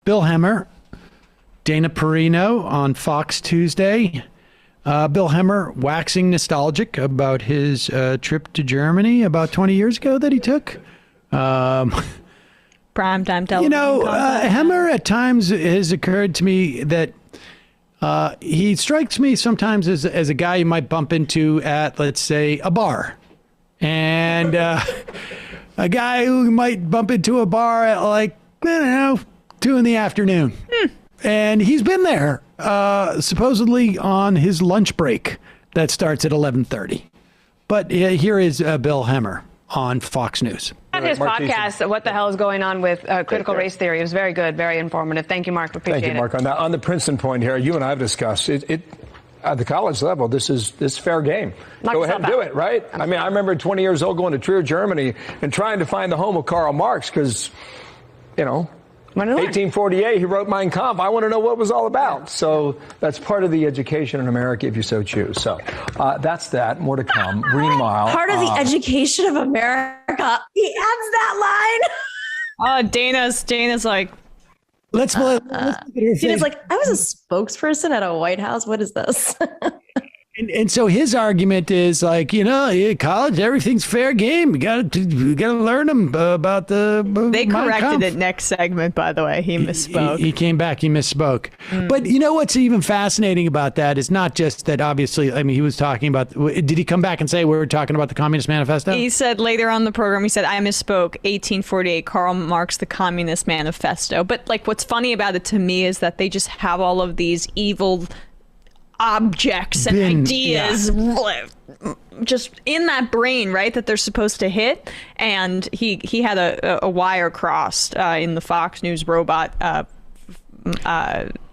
Bill Hemmer, Dana Perino on Fox Tuesday. Bill Hemmer waxing nostalgic about his trip to Germany about 20 years ago that he took. Primetime television. Hemmer at times has occurred to me that he strikes me sometimes as a guy you might bump into at, let's say, a bar. And a guy who might bump into a bar at, like, I don't know, 2 in the afternoon. And he's been there, supposedly on his lunch break that starts at 11:30. But here is Bill Hemmer on Fox News. On his podcast, What the Hell is Going On with Critical Race Theory. It was very good, very informative. Thank you, Mark. Appreciate it. Thank you, Mark. On the Princeton point here, you and I have discussed it at the college level. This is fair game. Go ahead and do it, right? Absolutely. I mean, I remember 20 years old going to Trier, Germany, and trying to find the home of Karl Marx because, 1848, he wrote Mein Kampf. I want to know what it was all about. So that's part of the education in America, if you so choose. So that's that. More to come. Meanwhile, part of the education of America. He adds that line. Dana's like, let's look at her Dana's like, I was a spokesperson at a White House. What is this? And so his argument is like, college, everything's fair game. You got to learn them about the. They corrected it next segment, by the way. He misspoke. He came back. He misspoke. But what's even fascinating about that is not just that. Obviously, I mean, he was talking about. Did he come back and say we were talking about the Communist Manifesto? He said later on the program. He said, "I misspoke. 1848. Karl Marx, the Communist Manifesto." But like, what's funny about it to me is that they just have all of these evil objects and ideas just in that brain, right, that they're supposed to hit. And he had a wire crossed in the Fox News robot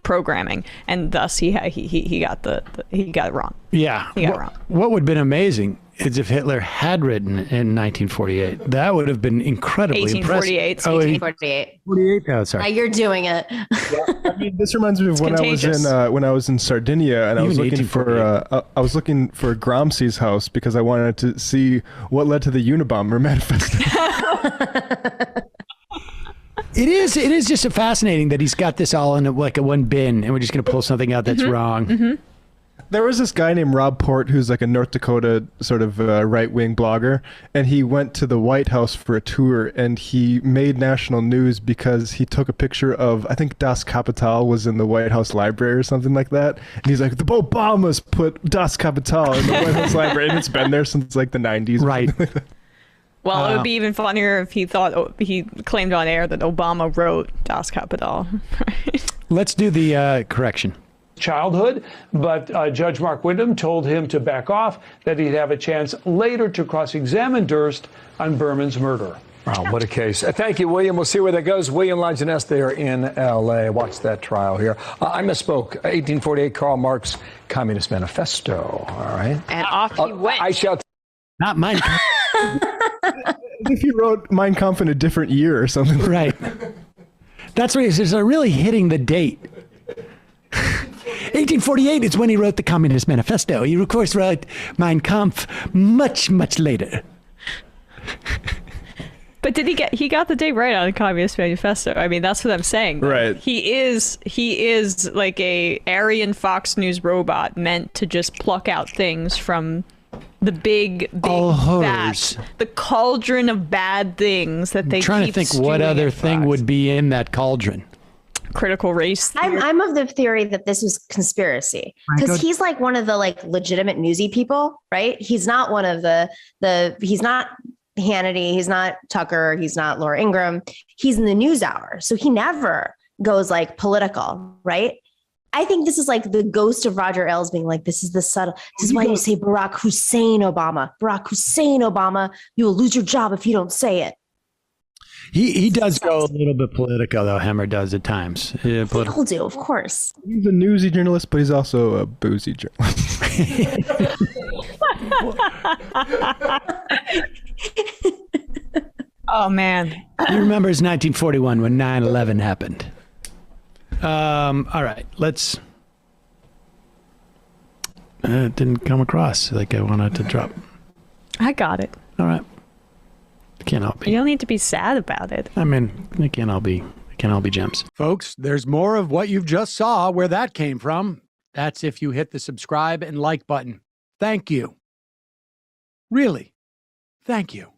programming, and thus he got it wrong. Yeah, he got it wrong. What would have been amazing is if Hitler had written in 1948. That would have been incredibly 1848. impressive. 1848. 48. Oh, sorry. You're doing it. I mean, this reminds me of when I was in Sardinia, and I was looking for Gromsey's house because I wanted to see what led to the Unabomber manifesto. It is just fascinating that he's got this all in like a one bin, and we're just going to pull something out that's wrong. There was this guy named Rob Port who's like a North Dakota sort of right-wing blogger, and he went to the White House for a tour, and he made national news because he took a picture of, I think Das Kapital was in the White House library or something like that, and he's like, the Obamas put Das Kapital in the White House library, and it's been there since like the 90s. Right. Well, it would be even funnier if he claimed on air that Obama wrote Das Kapital. Let's do the correction. Childhood, but Judge Mark Wyndham told him to back off, that he'd have a chance later to cross-examine Durst on Berman's murder. Wow, what a case. Thank you, William. We'll see where that goes. William Lajeunesse there in L.A. Watch that trial here. I misspoke. 1848, Karl Marx, Communist Manifesto. All right. And off he went. I shall... Not mine. If he wrote Mein Kampf in a different year or something. Right. That's what he says. They're really hitting the date. 1848 is when he wrote the Communist Manifesto. He, of course, wrote Mein Kampf much, much later. But he got the date right on the Communist Manifesto. I mean, that's what I'm saying. Right. He is like a Aryan Fox News robot meant to just pluck out things from the big vast, the cauldron of bad things that they keep trying to think what other thing would be in that cauldron. Critical race theory. I'm of the theory that this was conspiracy, because he's like one of the like legitimate newsy people, right? He's not one of the he's not Hannity, he's not Tucker, he's not Laura Ingraham. He's in the news hour, so he never goes like political, right? I think this is like the ghost of Roger Ailes being like, this is the subtle. This is why you say Barack Hussein Obama. You will lose your job if you don't say it. He does go a little bit political, though. Hemmer does at times. They all do, of course. He's a newsy journalist, but he's also a boozy journalist. Oh, man. He remembers 1941 when 9/11 happened. All right, let's... it didn't come across like I wanted to drop. I got it. All right. It can't all be. You don't need to be sad about it. I mean, it can't all be can all be gems. Folks, there's more of what you've just saw where that came from. That's if you hit the subscribe and like button. Thank you. Really, thank you.